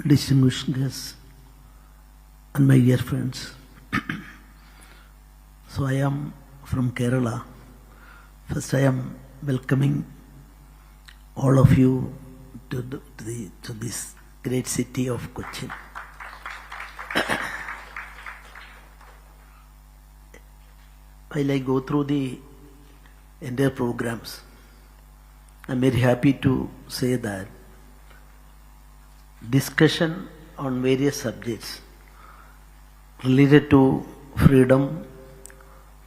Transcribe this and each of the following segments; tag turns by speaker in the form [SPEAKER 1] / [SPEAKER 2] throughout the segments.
[SPEAKER 1] distinguished guests, and my dear friends. So I am from Kerala. First I am welcoming all of you to this great city of Cochin. While I go through the entire programs, I am very happy to say that discussion on various subjects related to freedom,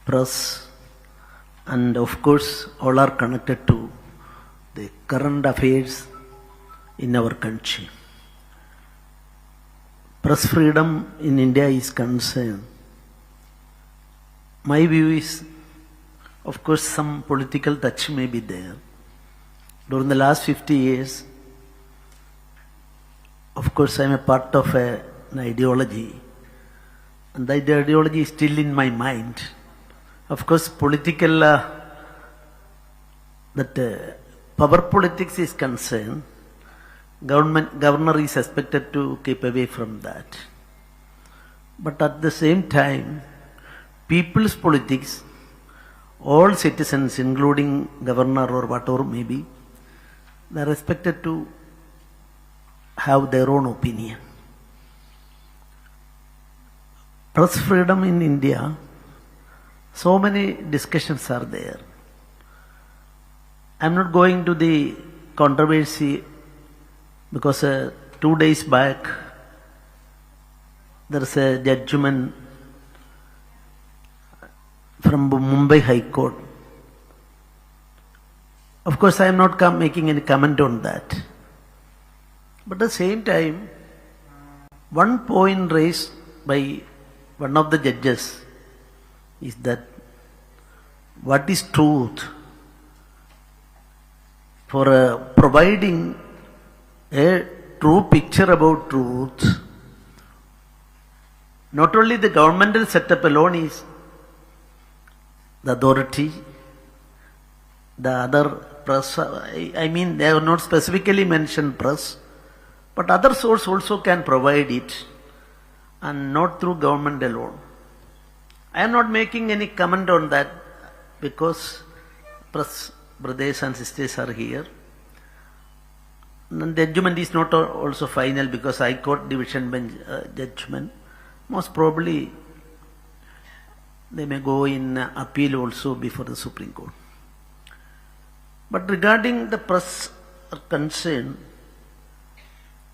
[SPEAKER 1] press, and of course all are connected to the current affairs in our country. Press freedom in India is concerned. My view is, of course, some political touch may be there. During the last 50 years, of course, I am a part of an ideology, and that ideology is still in my mind. Of course, political, power politics is concerned, governor is expected to keep away from that. But at the same time, people's politics, all citizens, including governor or whatever may be, they are expected to have their own opinion. Press freedom in India, so many discussions are there. I am not going to the controversy because 2 days back there is a judgment from Mumbai High Court. Of course, I am not making any comment on that. But at the same time, one point raised by one of the judges is that what is truth? For providing a true picture about truth, not only the governmental setup alone is the authority, the other press, I mean they have not specifically mentioned press, but other source also can provide it, and not through government alone. I am not making any comment on that because press brothers and sisters are here. And the judgment is not also final because High Court division bench judgment. Most probably they may go in appeal also before the Supreme Court. But regarding the press concern,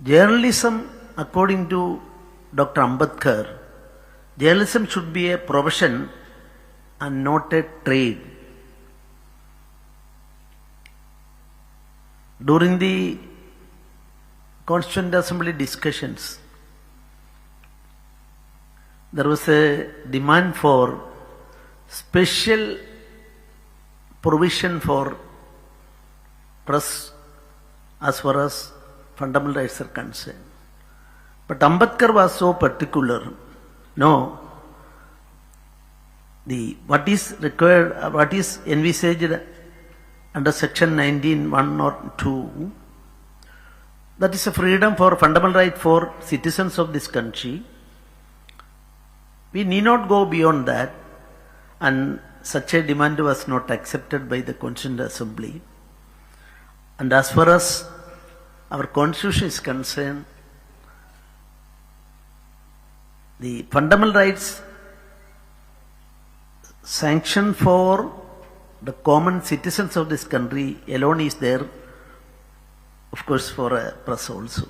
[SPEAKER 1] journalism, according to Dr. Ambedkar, journalism should be a profession and not a trade. During the Constituent Assembly discussions, there was a demand for special provision for press as far as fundamental rights are concerned. But Ambedkar was so particular. No, what is required, what is envisaged under section 19(1) or 2, that is a freedom for fundamental right for citizens of this country. We need not go beyond that, and such a demand was not accepted by the Constituent Assembly. And as far as our constitution is concerned, the fundamental rights sanction for the common citizens of this country alone is there, of course, for a press also.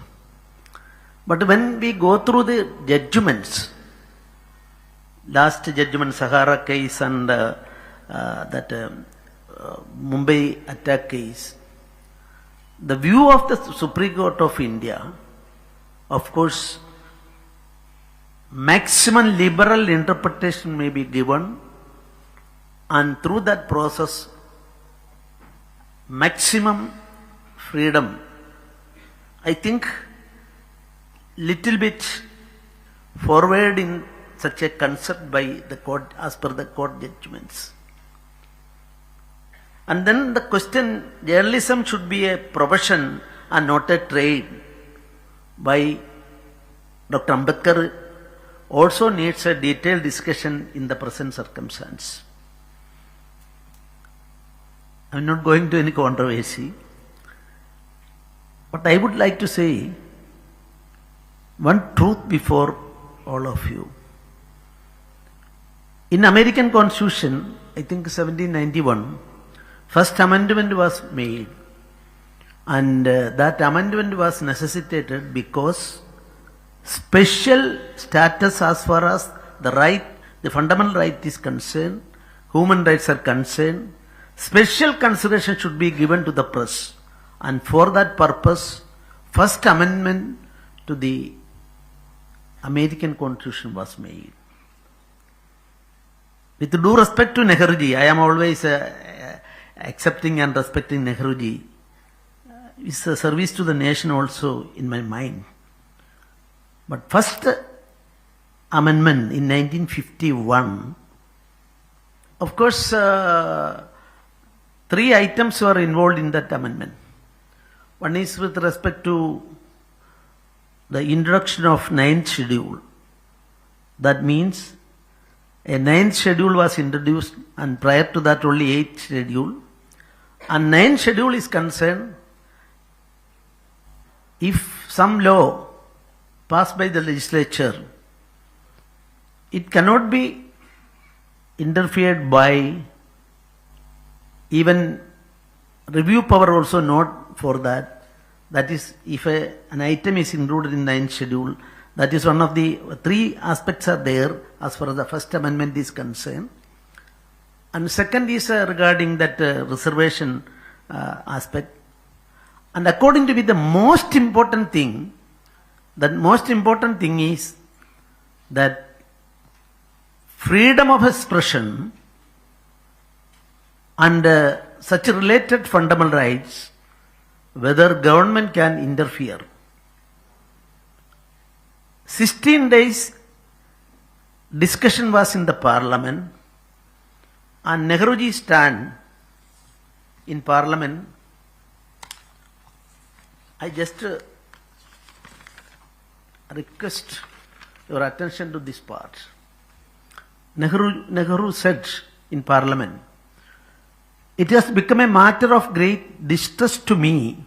[SPEAKER 1] But when we go through the judgments, last judgment, Sahara case and Mumbai attack case, the view of the Supreme Court of India, of course, maximum liberal interpretation may be given, and through that process, maximum freedom. I think little bit forward in such a concept by the court as per the court judgments. And then the question, journalism should be a profession and not a trade by Dr. Ambedkar also needs a detailed discussion in the present circumstance. I am not going to any controversy, but I would like to say one truth before all of you. In American Constitution, I think 1791, first amendment was made, and that amendment was necessitated because special status as far as the fundamental right is concerned, human rights are concerned, special consideration should be given to the press, and for that purpose, first amendment to the American Constitution was made. With due respect to Nehruji, I am always accepting and respecting Nehruji. It's a service to the nation also in my mind. But first amendment in 1951, of course, 3 items were involved in that amendment. One is with respect to the introduction of 9th schedule. That means a 9th schedule was introduced, and prior to that only 8th schedule. And 9th schedule is concerned, if some law passed by the legislature, it cannot be interfered by, even review power also not for that. That is, if an item is included in 9th schedule, that is one of the 3 aspects are there as far as the first amendment is concerned. And second is regarding that reservation aspect. And according to me, the most important thing is that freedom of expression and such related fundamental rights, whether government can interfere. 16 days discussion was in the parliament, and Nehruji's stand in parliament, I just request your attention to this part. Nehru said in parliament, "It has become a matter of great distress to me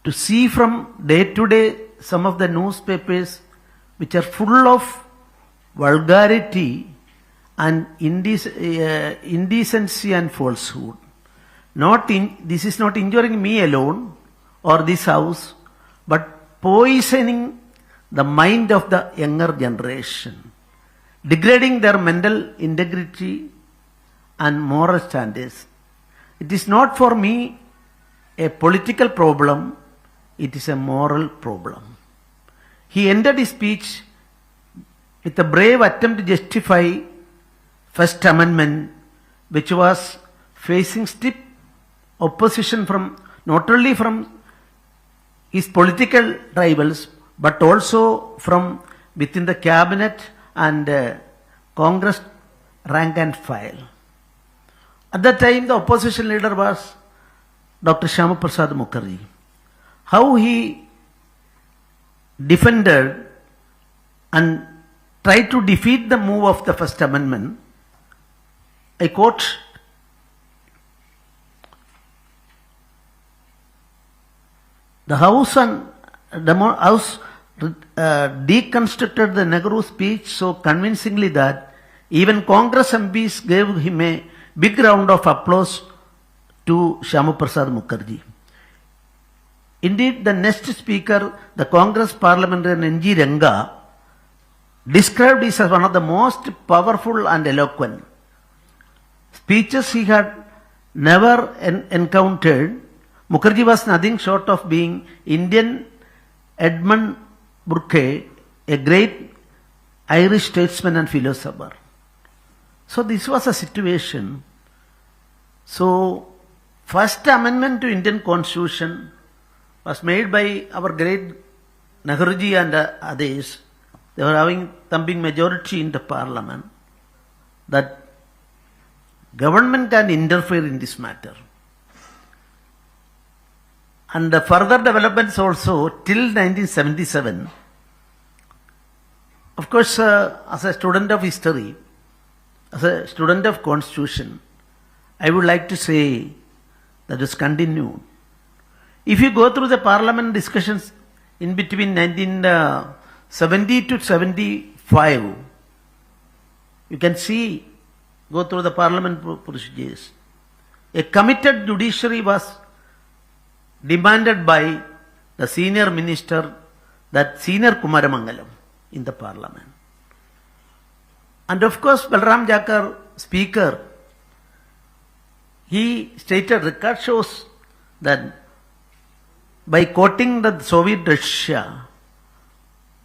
[SPEAKER 1] to see from day to day some of the newspapers which are full of vulgarity and indecency and falsehood. This is not injuring me alone or this house, but poisoning the mind of the younger generation, degrading their mental integrity and moral standards. It is not for me a political problem, it is a moral problem." He ended his speech with a brave attempt to justify First Amendment, which was facing stiff opposition from not only from his political rivals, but also from within the cabinet and Congress rank and file. At that time, the opposition leader was Dr. Shyama Prasad Mukherjee. How he defended and tried to defeat the move of the First Amendment, I quote, "The House deconstructed the Nehru speech so convincingly that even Congress MPs gave him a big round of applause to Shyama Prasad Mukherjee. Indeed, the next speaker, the Congress parliamentarian N.G. Ranga, described this as one of the most powerful and eloquent speeches he had never encountered. Mukherjee was nothing short of being Indian Edmund Burke, a great Irish statesman and philosopher." So this was a situation. So First Amendment to Indian Constitution was made by our great Nehruji and others. They were having thumping majority in the parliament that government can interfere in this matter. And the further developments also till 1977, Of course, as a student of history, as a student of constitution, I would like to say that is continued. If you go through the parliament discussions in between 1970 to 75, you can see, go through the parliament procedures. A committed judiciary was demanded by the senior minister, that senior Kumaramangalam, in the parliament. And of course, Balram Jakar, speaker, he stated, record shows that by quoting the Soviet Russia,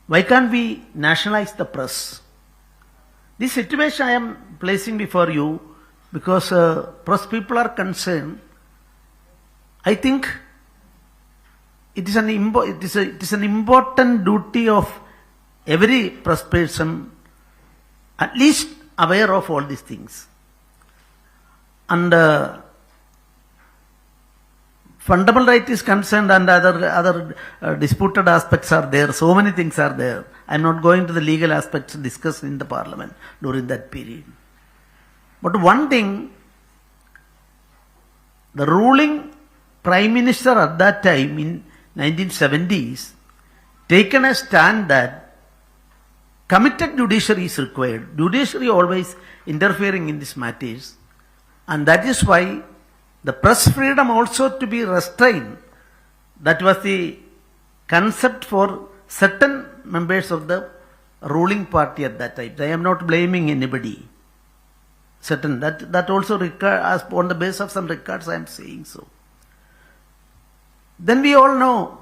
[SPEAKER 1] why can't we nationalize the press? This situation I am placing before you because press people are concerned. I think it is an important duty of every press person at least aware of all these things. And fundamental right is concerned, and other disputed aspects are there. So many things are there. I am not going to the legal aspects discussed in the parliament during that period. But one thing, the ruling prime minister at that time in 1970s taken a stand that committed judiciary is required. Judiciary always interfering in these matters, and that is why the press freedom also to be restrained. That was the concept for certain members of the ruling party at that time. I am not blaming anybody. Certain that also as on the basis of some records I am saying so. Then we all know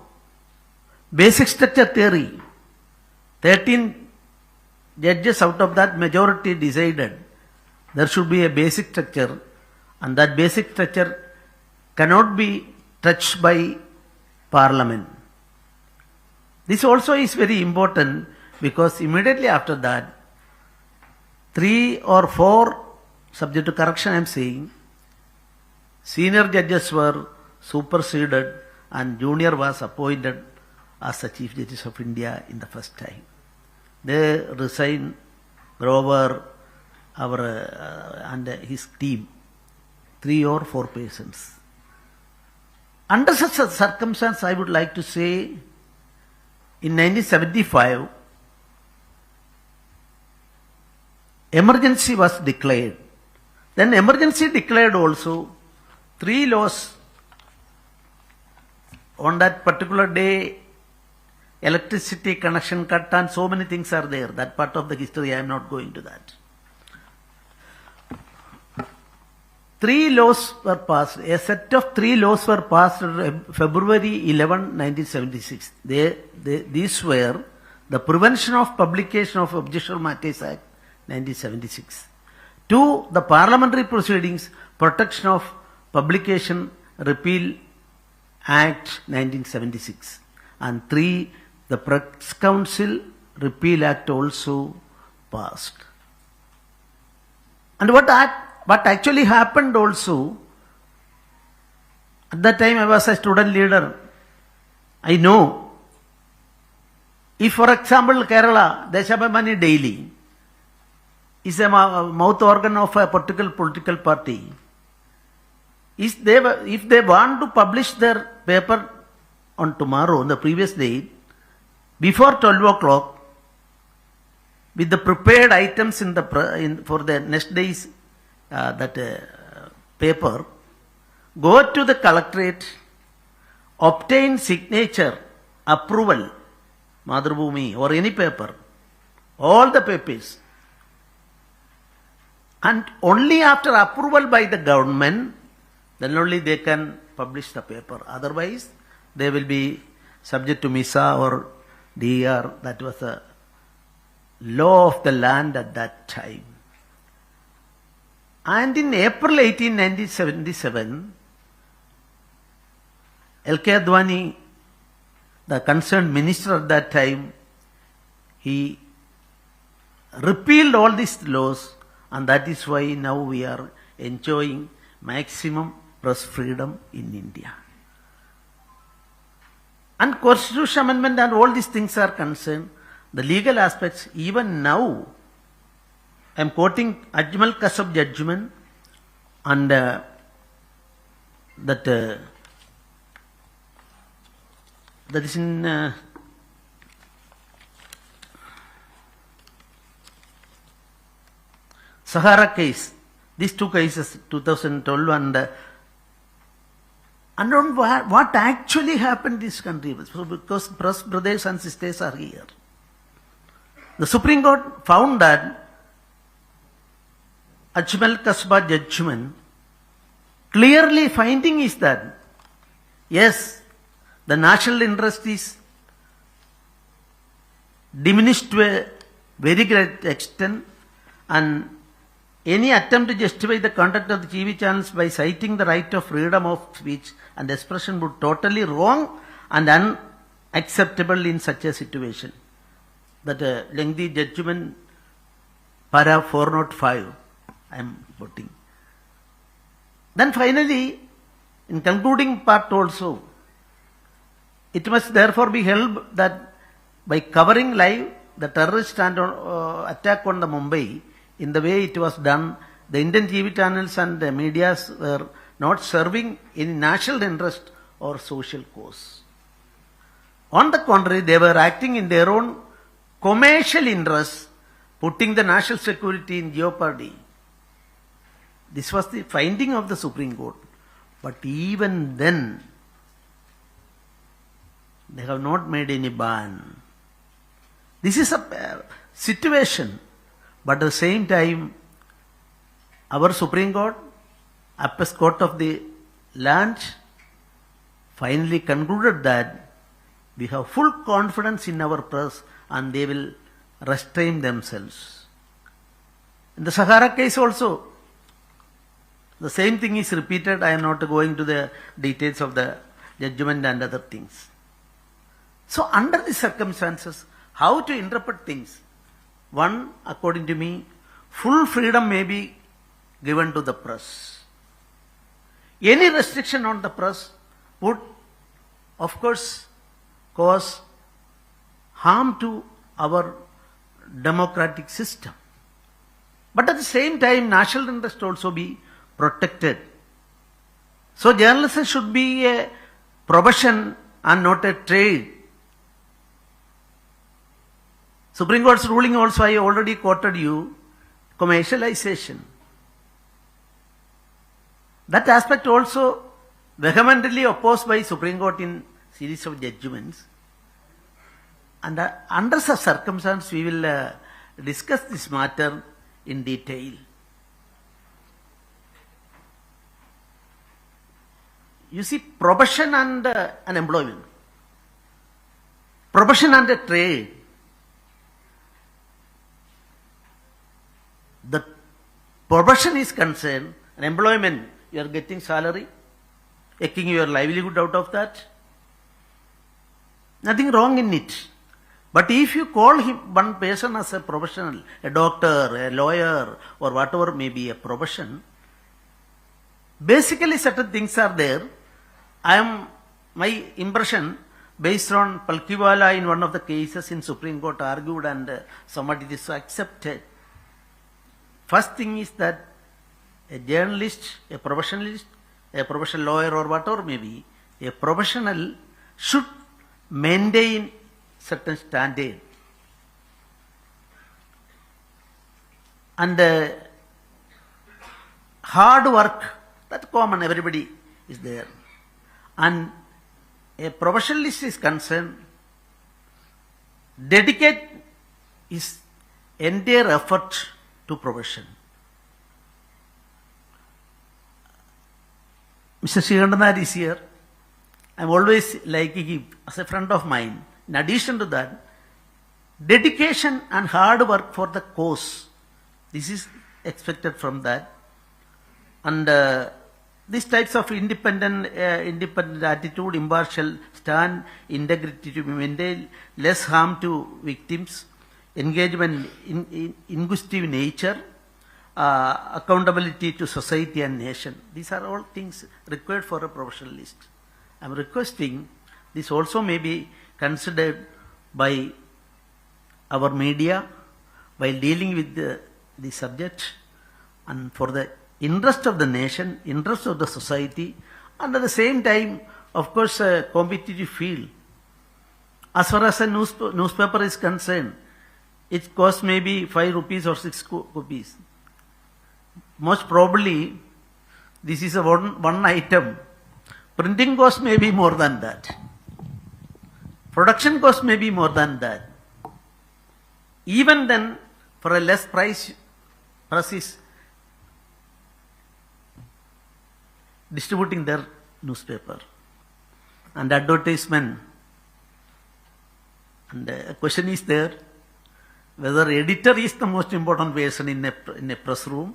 [SPEAKER 1] basic structure theory. 13 judges out of that majority decided there should be a basic structure, and that basic structure cannot be touched by parliament. This also is very important because immediately after that, 3 or 4, subject to correction I am saying, senior judges were superseded and junior was appointed as the Chief Justice of India in the first time. They resigned, Grover, and his team, 3 or 4 persons. Under such a circumstance, I would like to say, in 1975, emergency was declared. Then emergency declared also 3 laws on that particular day, electricity connection cut and so many things are there. That part of the history, I am not going to that. 3 laws were passed. A set of 3 laws were passed on February 11, 1976. These were the Prevention of Publication of Objectionable Matters Act, 1976. 2, the Parliamentary Proceedings, Protection of Publication Repeal Act, 1976. And 3, the Press Council Repeal Act also passed. And what actually happened also, at that time I was a student leader, I know, if for example Kerala, Deshabhamani Daily, is a mouth organ of a particular political party, if they want to publish their paper on tomorrow, on the previous date, before 12 o'clock, with the prepared items for the next day's paper, go to the collectorate, obtain signature, approval, Madhurabhumi or any paper, all the papers, and only after approval by the government, then only they can publish the paper. Otherwise, they will be subject to MISA or DER. That was a law of the land at that time. And in April 18, 1977, L.K. Advani, the concerned minister at that time, he repealed all these laws, and that is why now we are enjoying maximum press freedom in India. And Constitution Amendment and all these things are concerned. the legal aspects, even now, I am quoting Ajmal Kasab judgment and that is in Sahara case. These two cases, 2012 and on what actually happened in this country, because press brothers and sisters are here. The Supreme Court found that Ajmal Kasba judgment clearly finding is that yes, the national interest is diminished to a very great extent, and any attempt to justify the conduct of the TV channels by citing the right of freedom of speech and expression would totally wrong and unacceptable in such a situation. That lengthy judgment, para 405, I am putting. Then finally, in concluding part also, it must therefore be held that by covering live the terrorist attack on the Mumbai in the way it was done, the Indian TV channels and the media were not serving any national interest or social cause. On the contrary, they were acting in their own commercial interests, putting the national security in jeopardy. This was the finding of the Supreme Court. But even then, they have not made any ban. This is a situation, but at the same time, our Supreme Court, Apex Court of the land, finally concluded that we have full confidence in our press and they will restrain themselves. In the Sahara case also, the same thing is repeated. I am not going to the details of the judgment and other things. So under the circumstances, how to interpret things? One, according to me, full freedom may be given to the press. Any restriction on the press would, of course, cause harm to our democratic system. But at the same time, national interest also be protected. So journalism should be a profession and not a trade. Supreme Court's ruling also, I already quoted you, commercialization. That aspect also vehemently opposed by Supreme Court in series of judgments. And under such circumstances, we will discuss this matter in detail. You see, profession and an employment. Profession and a trade. The profession is concerned, an employment, you are getting salary, taking your livelihood out of that. Nothing wrong in it. But if you call him one person as a professional, a doctor, a lawyer, or whatever may be a profession, basically certain things are there. My impression, based on Palkiwala in one of the cases in Supreme Court argued and somebody this accepted. First thing is that a journalist, a professionalist, a professional lawyer or whatever may be, a professional should maintain certain standard. And hard work, that's common, everybody is there. And a professionalist is concerned, dedicate his entire effort to profession. Mr. Sreedharan is here. I am always liking him as a friend of mine. In addition to that, dedication and hard work for the cause. This is expected from that. And these types of independent attitude, impartial stand, integrity to be maintained, less harm to victims, engagement in inquisitive nature, accountability to society and nation. These are all things required for a professionalist. I am requesting this also may be considered by our media while dealing with the subject, and for the interest of the nation, interest of the society, and at the same time, of course, a competitive field. As far as a newspaper is concerned, it costs maybe 5 rupees or 6 rupees. Most probably, this is a one item. Printing cost may be more than that. Production cost may be more than that. Even then, for a less price, press is distributing their newspaper and advertisement. And a question is there, whether editor is the most important person in a press room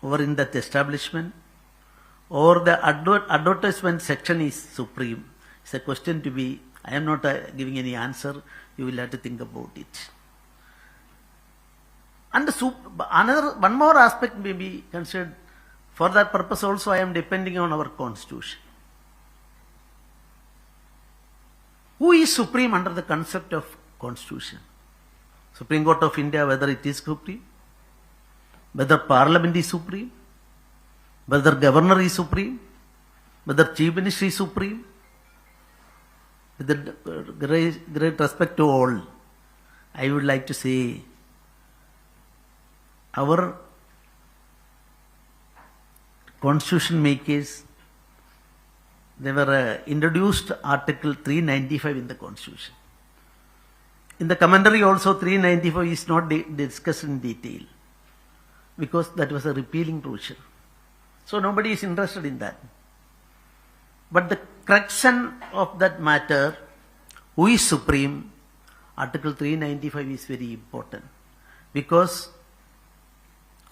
[SPEAKER 1] or in that establishment, or the advertisement section is supreme. It's a question to be, I am not giving any answer, you will have to think about it. And one more aspect may be considered. For that purpose also I am depending on our constitution. Who is supreme under the concept of constitution? Supreme Court of India, whether it is supreme, whether Parliament is supreme, whether Governor is supreme, whether Chief Minister is supreme. With great respect to all, I would like to say our constitution makers, they were introduced Article 395 in the constitution. In the commentary also 395 is not discussed in detail because that was a repealing provision. So nobody is interested in that. But the crux of that matter, who is supreme, Article 395 is very important because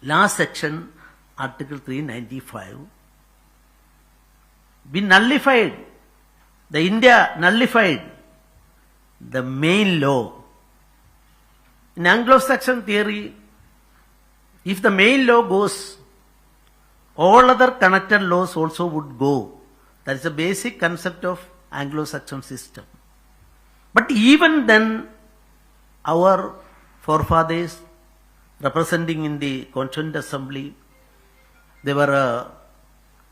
[SPEAKER 1] last section, Article 395, we nullified, the India nullified the main law. In Anglo-Saxon theory, if the main law goes, all other connected laws also would go. That is the basic concept of Anglo-Saxon system. But even then, our forefathers representing in the Constituent Assembly, they were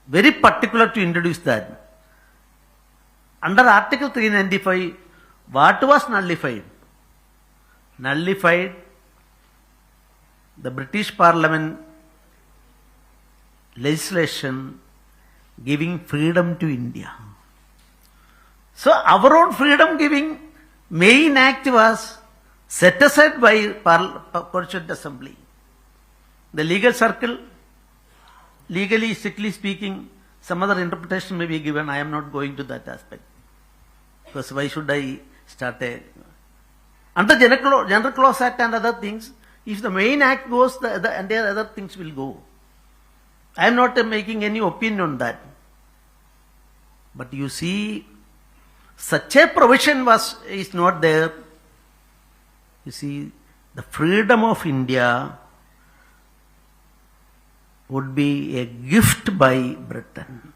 [SPEAKER 1] very particular to introduce that. Under Article 395, what was nullified? Nullified the British Parliament legislation giving freedom to India. So our own freedom giving main act was set aside by Constituent Assembly. The legal circle, legally, strictly speaking, some other interpretation may be given. I am not going to that aspect. Because why should I start under General Clause Act and other things, if the main act goes, the other things will go. I am not making any opinion on that. But you see, such a provision is not there. You see, the freedom of India would be a gift by Britain.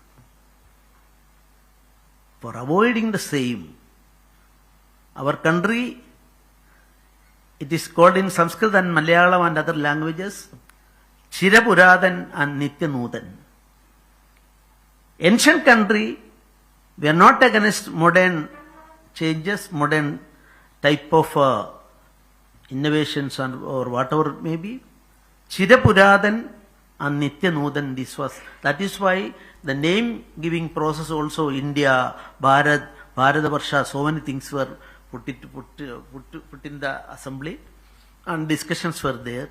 [SPEAKER 1] For avoiding the same, our country, it is called in Sanskrit and Malayalam and other languages, Chirapuradan and Nityanudan. Ancient country, we are not against modern changes, modern type of innovations or whatever it may be. Chirapuradan and Nityanudan, that is why the name giving process also, India, Bharat, Bharatavarsha, so many things were put in the assembly and discussions were there.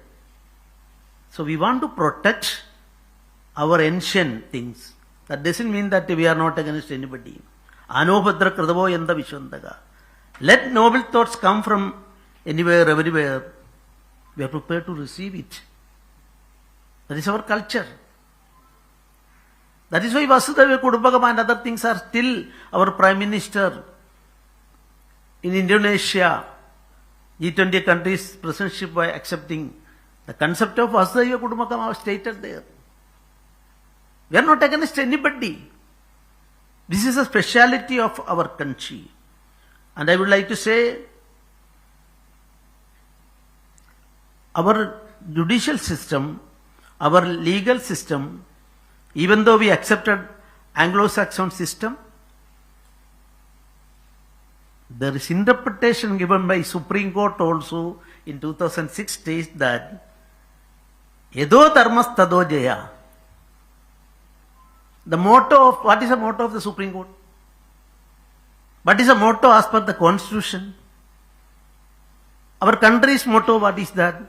[SPEAKER 1] So we want to protect our ancient things. That doesn't mean that we are not against anybody. Anobhadra kradavo yanda vishwandaga. Let noble thoughts come from anywhere, everywhere. We are prepared to receive it. That is our culture. That is why Vasudhaiva Kudumbakam and other things are still our Prime Minister in Indonesia, G20 countries presidency by accepting the concept of Vasudhaiva Kudumbakam was stated there. We are not against anybody. This is a speciality of our country. And I would like to say, our judicial system, our legal system, even though we accepted Anglo-Saxon system, there is interpretation given by Supreme Court also in 2006 states that Yedo Dharmas Tado Jaya. The motto of, what is the motto of the Supreme Court? What is the motto as per the Constitution? Our country's motto, what is that?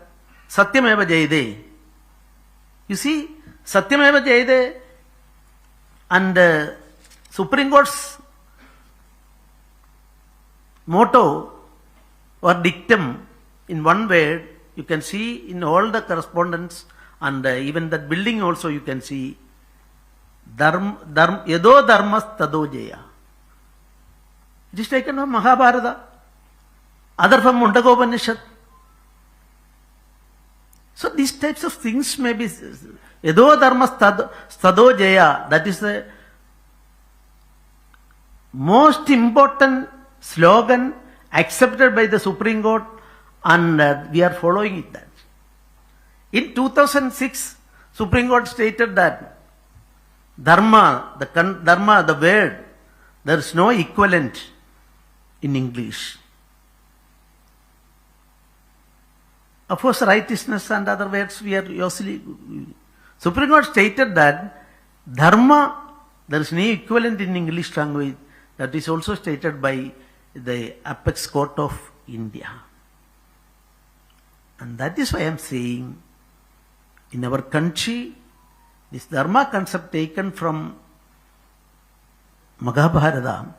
[SPEAKER 1] Satyameva Jayade. You see, Satyameva Jayade and Supreme Court's motto or dictum in one word, you can see in all the correspondence and even that building also you can see Yedo Dharmas Tado Jaya. It is taken from Mahabharata, other from Mundagopanishad. So these types of things may be Yedo Dharmas Tado Jaya. That is the most important slogan accepted by the Supreme Court, and we are following it. That in 2006, Supreme Court stated that Dharma, the word, there is no equivalent in English. Of course, righteousness and other words we are usually. Supreme Court stated that Dharma, there is no equivalent in English language. That is also stated by the Apex Court of India. And that is why I am saying, in our country, this Dharma concept taken from Mahabharata.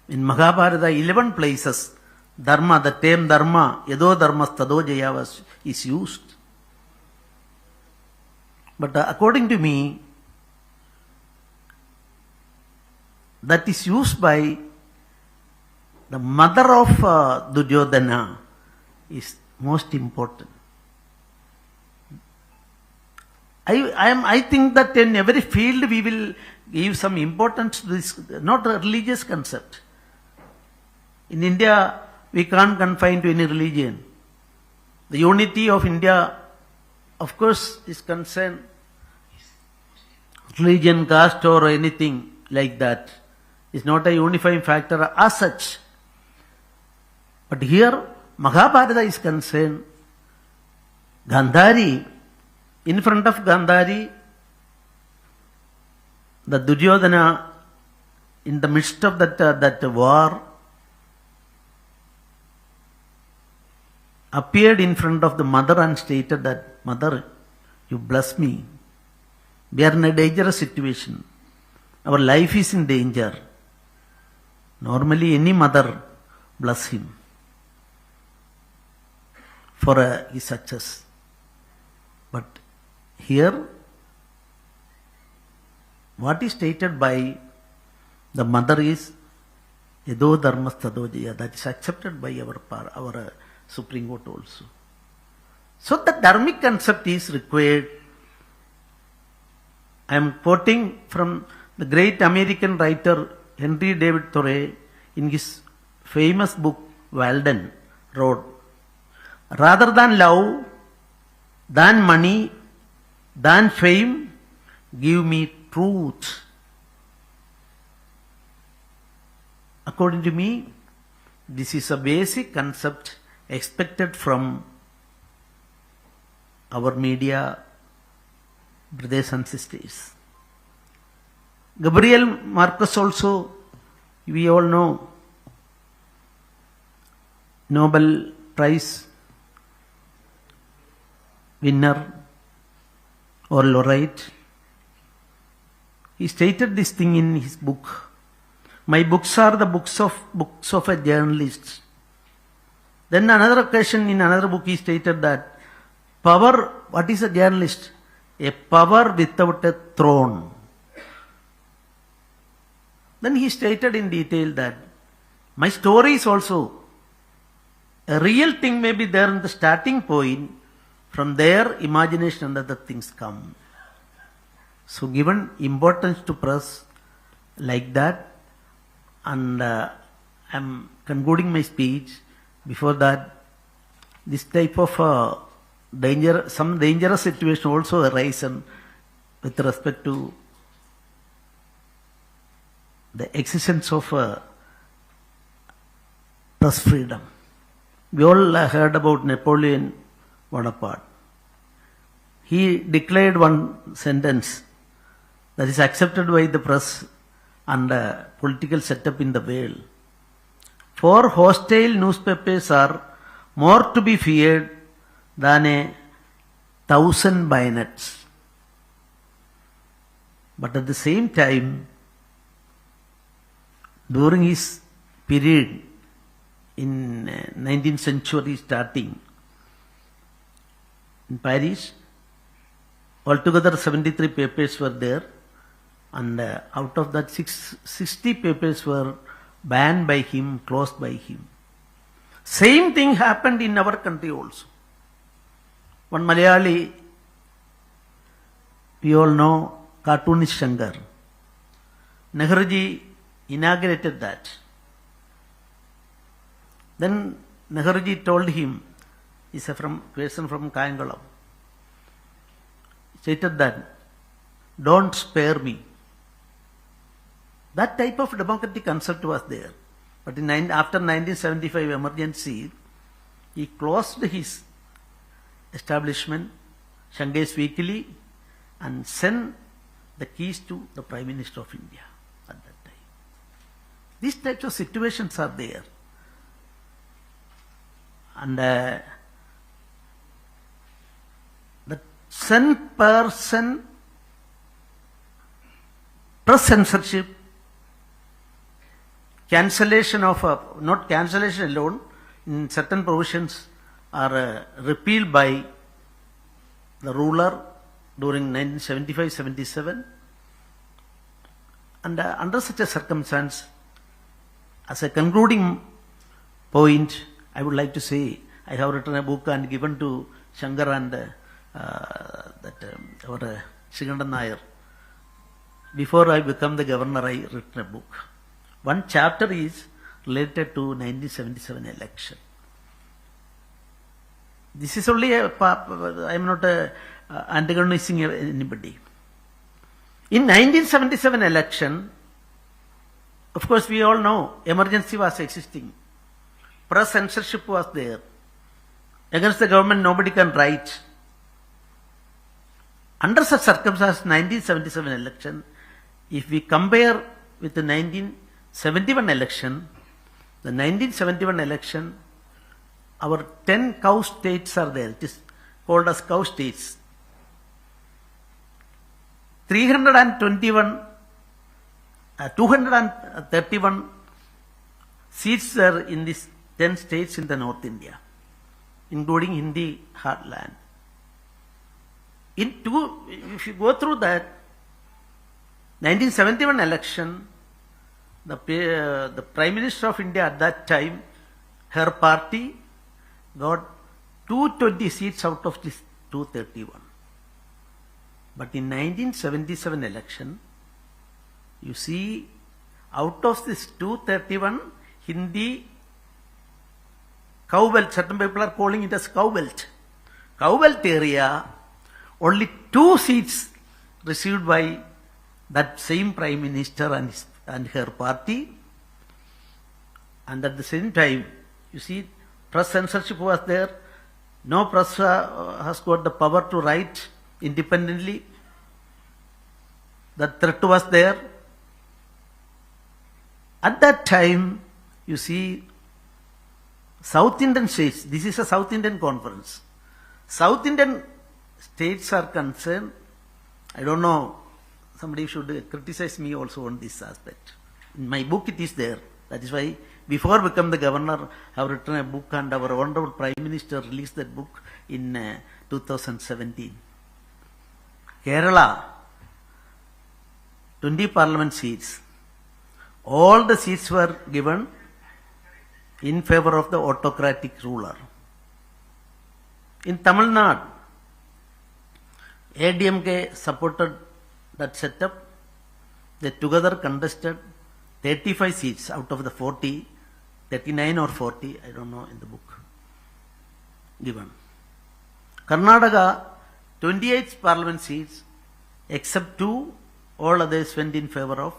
[SPEAKER 1] In Mahabharata, 11 places, Dharma, the term Dharma, Yedo Dharmas Tado Jaya is used. But according to me, that is used by the mother of Duryodhana is most important. I think that in every field we will give some importance to this, not a religious concept. In India, we can't confine to any religion. The unity of India, of course, is concerned religion, caste or anything like that. Is not a unifying factor as such. But here, Mahabharata is concerned, Gandhari, in front of Gandhari, the Duryodhana, in the midst of that war, appeared in front of the mother and stated that, Mother, you bless me. We are in a dangerous situation. Our life is in danger. Normally, any mother bless him for his success. But here, what is stated by the mother is Yedo Dharmas Tado Jaya. That is accepted by our Supreme Court also. So the dharmic concept is required. I am quoting from the great American writer Henry David Thoreau in his famous book Walden wrote, rather than love, than money, than fame, give me truth. According to me, this is a basic concept expected from our media brothers and sisters. Gabriel Marcus also, we all know, Nobel Prize winner or laureate. He stated this thing in his book. My books are the books of a journalist. Then another occasion in another book he stated that power, what is a journalist? A power without a throne. Then he stated in detail that my story is also a real thing may be there in the starting point. From there, imagination and other things come. So given importance to press like that, and I'm concluding my speech. Before that, this type of some dangerous situation also arisen with respect to the existence of press freedom. We all heard about Napoleon Bonaparte. He declared one sentence that is accepted by the press and political setup in the world. 4 hostile newspapers are more to be feared than 1,000 bayonets. But at the same time, during his period in 19th century starting in Paris, altogether 73 papers were there, and out of that 60 papers were banned by him, closed by him. Same thing happened in our country also. One Malayali, we all know, cartoonist Shankar. Nehruji inaugurated that. Then Nehruji told him, he's a person from Kayangalam, stated that, don't spare me. That type of democratic concept was there. But after 1975 emergency, he closed his establishment, Shanghai's Weekly, and sent the keys to the Prime Minister of India at that time. These types of situations are there. And the 10% press censorship, cancellation of, not cancellation alone, in certain provisions are repealed by the ruler during 1975-77. And under such a circumstance, as a concluding point, I would like to say, I have written a book and given to Shankar and our Srikandan Nair. Before I become the governor, I written a book. One chapter is related to 1977 election. This is only I am not antagonizing anybody. In 1977 election, of course we all know emergency was existing. Press censorship was there. Against the government nobody can write. Under such circumstances, 1977 election, if we compare with the 1971 election, the 1971 election, our 10 cow states are there. It is called as cow states. 231 seats are in these 10 states in the North India, including Hindi heartland. If you go through that, 1971 election, the Prime Minister of India at that time, her party got 220 seats out of this 231. But in 1977 election, you see, out of this 231, Hindi cow belt, certain people are calling it as cow belt. Cow belt area, only 2 seats received by that same Prime Minister and her party. And at the same time, you see, press censorship was there. No press has got the power to write independently. The threat was there. At that time, you see, South Indian states, this is a South Indian conference. South Indian states are concerned. I don't know, somebody should criticize me also on this aspect. In my book it is there. That is why before become the governor, I have written a book and our honorable Prime Minister released that book in 2017. Kerala, 20 parliament seats. All the seats were given in favor of the autocratic ruler. In Tamil Nadu, ADMK supported that setup. They together contested 35 seats out of the 40, 39 or 40, I don't know in the book given. Karnataka, 28 parliament seats, except 2, all others went in favor of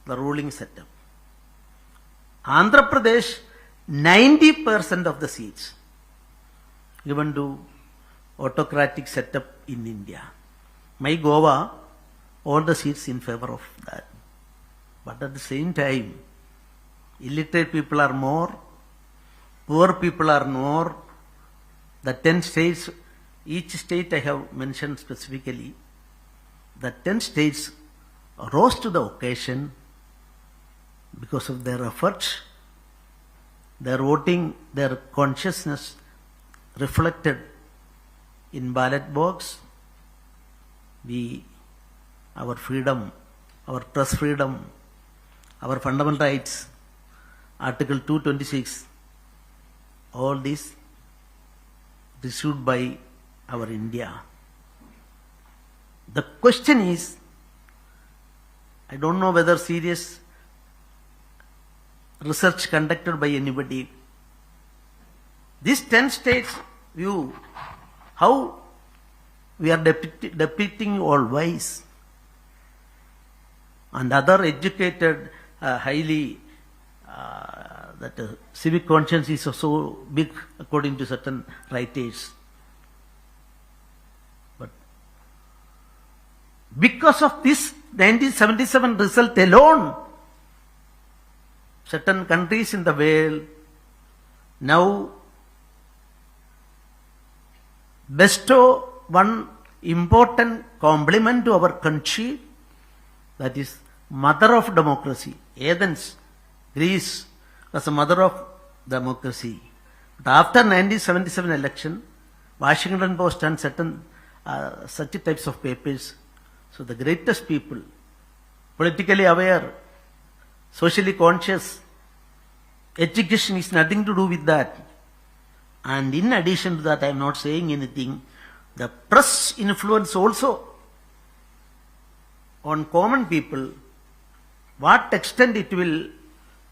[SPEAKER 1] the ruling setup. Andhra Pradesh, 90% of the seats given to autocratic setup in India. My Goa, all the seats in favor of that. But at the same time, illiterate people are more, poor people are more. The 10 states, each state I have mentioned specifically, the 10 states rose to the occasion because of their efforts, their voting, their consciousness reflected in ballot box. Our freedom, our press freedom, our fundamental rights, Article 226, all this issued by our India. The question is, I don't know whether serious research conducted by anybody. These 10 states view how we are depicting all wise and other educated, highly that civic conscience is so big according to certain writers. But because of this 1977 result alone, certain countries in the world now bestow one important compliment to our country, that is mother of democracy. Athens, Greece was the mother of democracy. But after 1977 election, Washington Post and certain such types of papers, so the greatest people, politically aware, socially conscious, education is nothing to do with that. And in addition to that, I am not saying anything, the press influence also on common people, what extent it will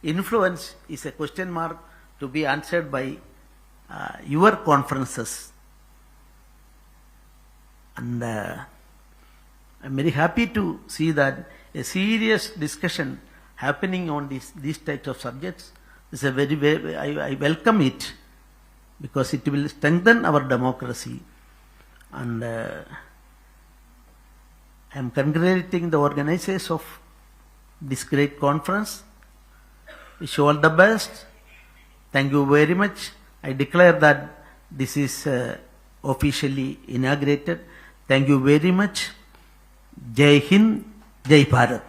[SPEAKER 1] influence is a question mark to be answered by your conferences. And I'm very happy to see that a serious discussion happening on these types of subjects is a very, I welcome it, because it will strengthen our democracy. And I am congratulating the organizers of this great conference. Wish you all the best. Thank you very much. I declare that this is officially inaugurated. Thank you very much. Jai Hind, Jai Bharat.